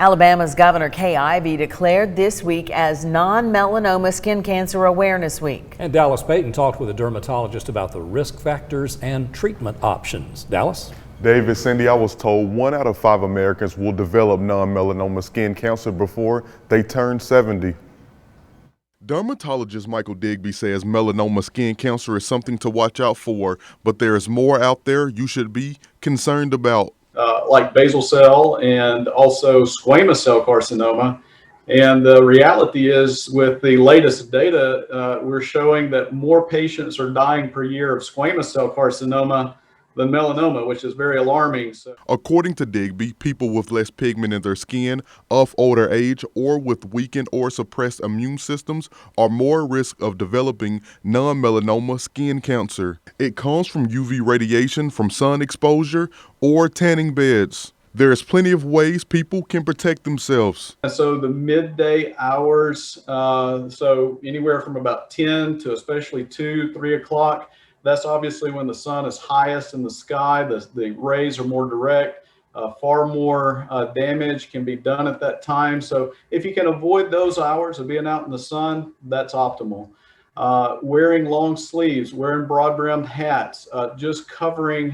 Alabama's Governor Kay Ivey declared this week as non-melanoma skin cancer awareness week. And Dallas Payton talked with a dermatologist about the risk factors and treatment options. Dallas? David, Cindy, I was told 1 out of 5 Americans will develop non-melanoma skin cancer before they turn 70. Dermatologist Michael Digby says melanoma skin cancer is something to watch out for, but there is more out there you should be concerned about. Like basal cell and also squamous cell carcinoma. And the reality is, with the latest data, we're showing that more patients are dying per year of squamous cell carcinoma than melanoma, which is very alarming. According to Digby, people with less pigment in their skin, of older age, or with weakened or suppressed immune systems are more at risk of developing non-melanoma skin cancer. It comes from UV radiation from sun exposure or tanning beds. There's plenty of ways people can protect themselves. And so the midday hours, so anywhere from about 10 to especially 2, 3 o'clock, that's obviously when the sun is highest in the sky. The rays are more direct. Far more damage can be done at that time. So if you can avoid those hours of being out in the sun, that's optimal. Wearing long sleeves, wearing broad-brimmed hats, just covering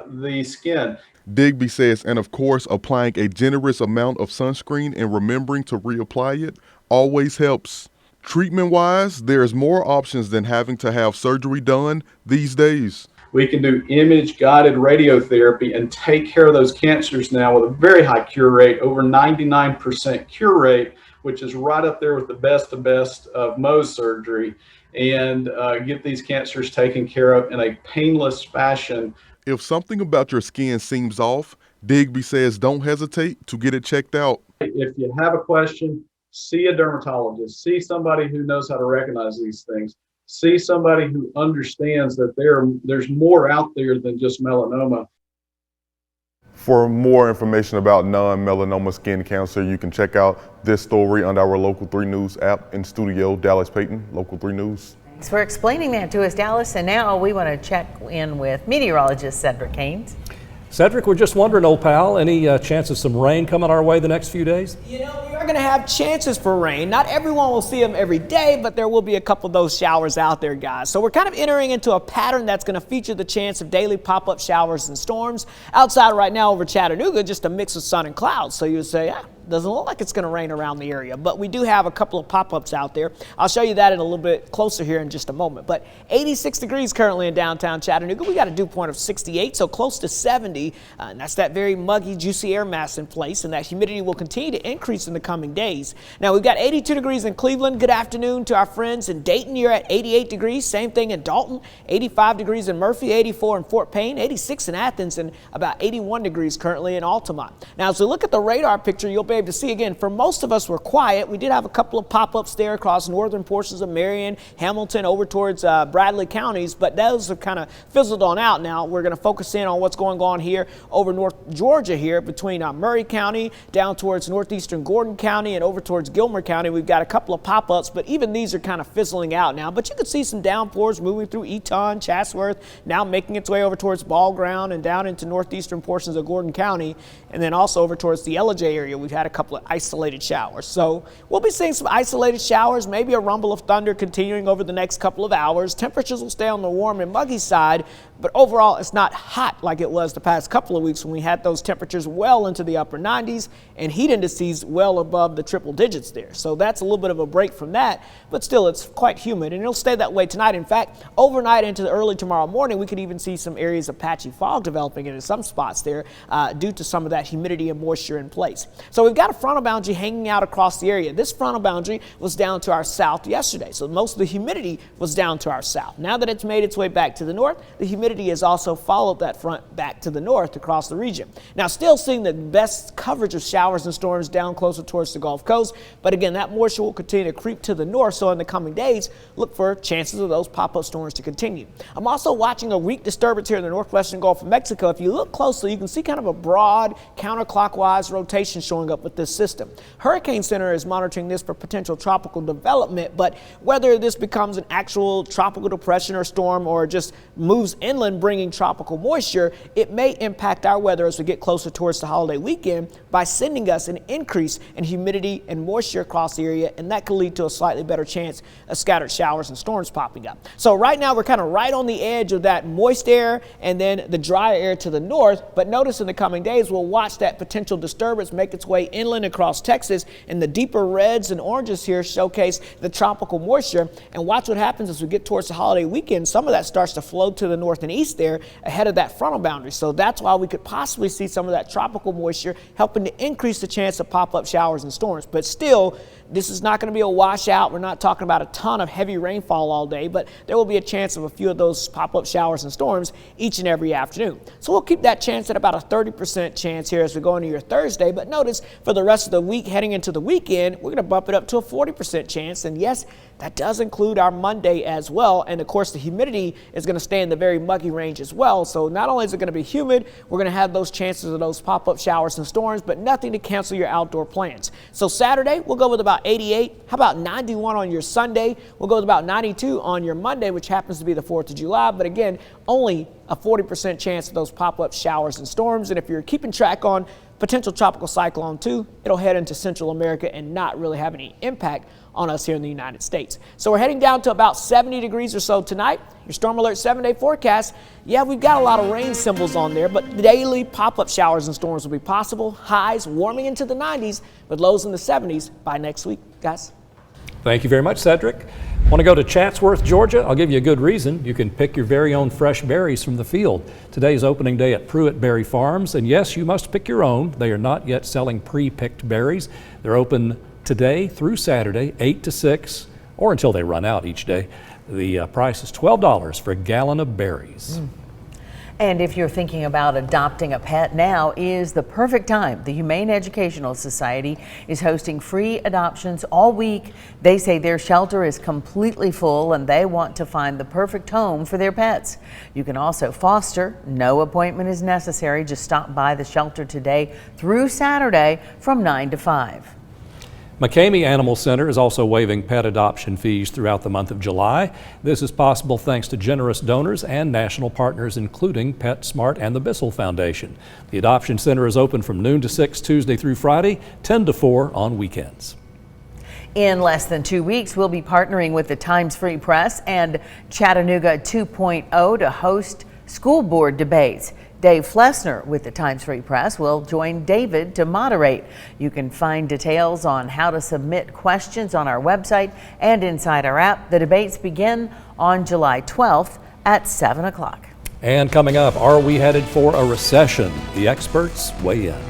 the skin. Digby says, and of course, applying a generous amount of sunscreen and remembering to reapply it always helps. Treatment-wise, there's more options than having to have surgery done these days. We can do image-guided radiotherapy and take care of those cancers now with a very high cure rate, over 99% cure rate, which is right up there with the best of Mohs surgery, and get these cancers taken care of in a painless fashion. If something about your skin seems off, Digby says don't hesitate to get it checked out. If you have a question, see a dermatologist, see somebody who knows how to recognize these things, see somebody who understands that there's more out there than just melanoma. For more information about non-melanoma skin cancer, you can check out this story on our Local 3 News app. In studio, Dallas Payton, Local 3 News. Thanks for explaining that to us, Dallas. And now we want to check in with meteorologist Cedric Haynes. Cedric, we're just wondering, old pal, any chance of some rain coming our way the next few days? You know, we are going to have chances for rain. Not everyone will see them every day, but there will be a couple of those showers out there, guys. So we're kind of entering into a pattern that's going to feature the chance of daily pop-up showers and storms. Outside right now over Chattanooga, just a mix of sun and clouds. So you would say, doesn't look like it's going to rain around the area, but we do have a couple of pop-ups out there. I'll show you that in a little bit closer here in just a moment. But 86 degrees currently in downtown Chattanooga. We got a dew point of 68, so close to 70. And that's that very muggy, juicy air mass in place, and that humidity will continue to increase in the coming days. Now, we've got 82 degrees in Cleveland. Good afternoon to our friends in Dayton. You're at 88 degrees. Same thing in Dalton. 85 degrees in Murphy, 84 in Fort Payne, 86 in Athens, and about 81 degrees currently in Altamont. Now, as we look at the radar picture, you'll be able to see again, for most of us, we're quiet. We did have a couple of pop-ups there across northern portions of Marion, Hamilton, over towards Bradley counties, but those have kind of fizzled on out now. We're going to focus in on what's going on here over North Georgia here between Murray County down towards northeastern Gordon County and over towards Gilmer County. We've got a couple of pop-ups, but even these are kind of fizzling out now. But you can see some downpours moving through Eton, Chatsworth, now making its way over towards Ball Ground and down into northeastern portions of Gordon County, and then also over towards the LJ area. We've had a couple of isolated showers. So we'll be seeing some isolated showers, maybe a rumble of thunder continuing over the next couple of hours. Temperatures will stay on the warm and muggy side, but overall it's not hot like it was the past couple of weeks when we had those temperatures well into the upper 90s and heat indices well above the triple digits there. So that's a little bit of a break from that, but still it's quite humid and it'll stay that way tonight. In fact, overnight into the early tomorrow morning, we could even see some areas of patchy fog developing in some spots there due to some of that humidity and moisture in place. So we've got a frontal boundary hanging out across the area. This frontal boundary was down to our south yesterday, so most of the humidity was down to our south. Now that it's made its way back to the north, the humidity has also followed that front back to the north across the region. Now still seeing the best coverage of showers and storms down closer towards the Gulf Coast, but again that moisture will continue to creep to the north, so in the coming days look for chances of those pop-up storms to continue. I'm also watching a weak disturbance here in the northwestern Gulf of Mexico. If you look closely, you can see kind of a broad counterclockwise rotation showing up with this system. Hurricane Center is monitoring this for potential tropical development, but whether this becomes an actual tropical depression or storm or just moves in inland bringing tropical moisture, it may impact our weather as we get closer towards the holiday weekend by sending us an increase in humidity and moisture across the area, and that could lead to a slightly better chance of scattered showers and storms popping up. So right now we're kind of right on the edge of that moist air and then the dry air to the north, but notice in the coming days we'll watch that potential disturbance make its way inland across Texas, and the deeper reds and oranges here showcase the tropical moisture. And watch what happens as we get towards the holiday weekend. Some of that starts to flow to the north and east there ahead of that frontal boundary. So that's why we could possibly see some of that tropical moisture helping to increase the chance of pop-up showers and storms. But still, this is not going to be a washout. We're not talking about a ton of heavy rainfall all day, but there will be a chance of a few of those pop-up showers and storms each and every afternoon. So we'll keep that chance at about a 30% chance here as we go into your Thursday. But notice for the rest of the week heading into the weekend, we're going to bump it up to a 40% chance. And yes, that does include our Monday as well. And of course, the humidity is going to stay in the very muggy range as well. So not only is it going to be humid, we're going to have those chances of those pop-up showers and storms, but nothing to cancel your outdoor plans. So Saturday, we'll go with about 88. How about 91 on your Sunday? We'll go with about 92 on your Monday, which happens to be the 4th of July. But again, only a 40% chance of those pop-up showers and storms. And if you're keeping track on potential tropical cyclone 2, it'll head into Central America and not really have any impact on us here in the United States. So we're heading down to about 70 degrees or so tonight. Your Storm Alert 7-day forecast, yeah, we've got a lot of rain symbols on there, but daily pop-up showers and storms will be possible. Highs warming into the 90s, but lows in the 70s by next week, guys. Thank you very much, Cedric. Want to go to Chatsworth, Georgia? I'll give you a good reason. You can pick your very own fresh berries from the field. Today's opening day at Pruitt Berry Farms, and yes, you must pick your own. They are not yet selling pre-picked berries. They're open today through Saturday, 8 to 6, or until they run out each day. The price is $12 for a gallon of berries. And if you're thinking about adopting a pet, now is the perfect time. The Humane Educational Society is hosting free adoptions all week. They say their shelter is completely full and they want to find the perfect home for their pets. You can also foster. No appointment is necessary. Just stop by the shelter today through Saturday from 9 to 5. McCamey Animal Center is also waiving pet adoption fees throughout the month of July. This is possible thanks to generous donors and national partners, including PetSmart and the Bissell Foundation. The Adoption Center is open from noon to 6 Tuesday through Friday, 10 to 4 on weekends. In less than 2 weeks, we'll be partnering with the Times Free Press and Chattanooga 2.0 to host school board debates. Dave Flessner with the Times Free Press will join David to moderate. You can find details on how to submit questions on our website and inside our app. The debates begin on July 12th at 7 o'clock. And coming up, are we headed for a recession? The experts weigh in.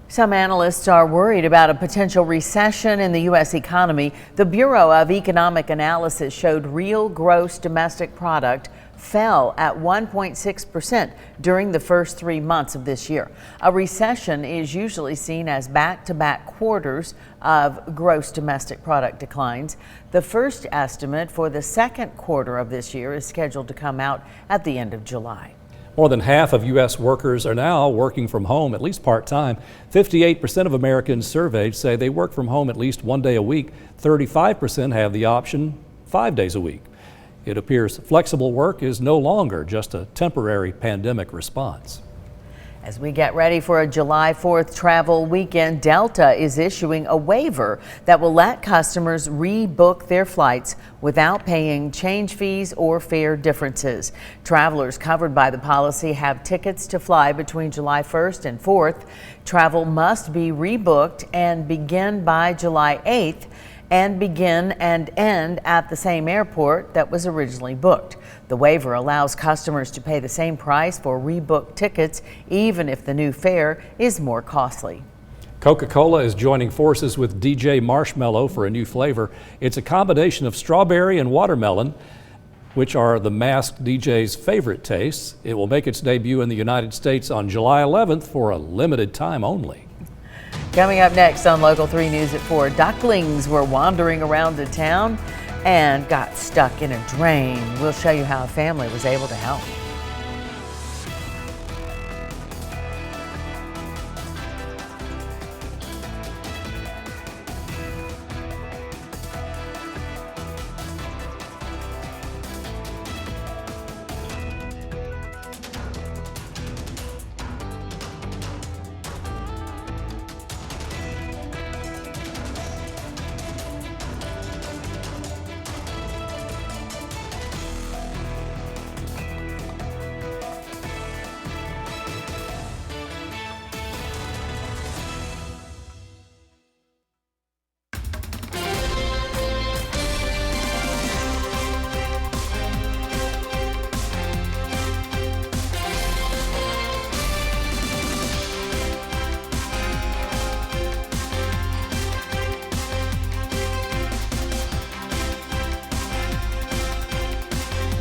Some analysts are worried about a potential recession in the U.S. economy. The Bureau of Economic Analysis showed real gross domestic product fell at 1.6% during the first 3 months of this year. A recession is usually seen as back-to-back quarters of gross domestic product declines. The first estimate for the second quarter of this year is scheduled to come out at the end of July. More than half of U.S. workers are now working from home, at least part-time. 58% of Americans surveyed say they work from home at least 1 day a week. 35% have the option 5 days a week. It appears flexible work is no longer just a temporary pandemic response. As we get ready for a July 4th travel weekend, Delta is issuing a waiver that will let customers rebook their flights without paying change fees or fare differences. Travelers covered by the policy have tickets to fly between July 1st and 4th. Travel must be rebooked and begin by July 8th and begin and end at the same airport that was originally booked. The waiver allows customers to pay the same price for rebooked tickets, even if the new fare is more costly. Coca-Cola is joining forces with DJ Marshmallow for a new flavor. It's a combination of strawberry and watermelon, which are the masked DJ's favorite tastes. It will make its debut in the United States on July 11th for a limited time only. Coming up next on Local 3 News at 4, ducklings were wandering around the town and got stuck in a drain. We'll show you how a family was able to help.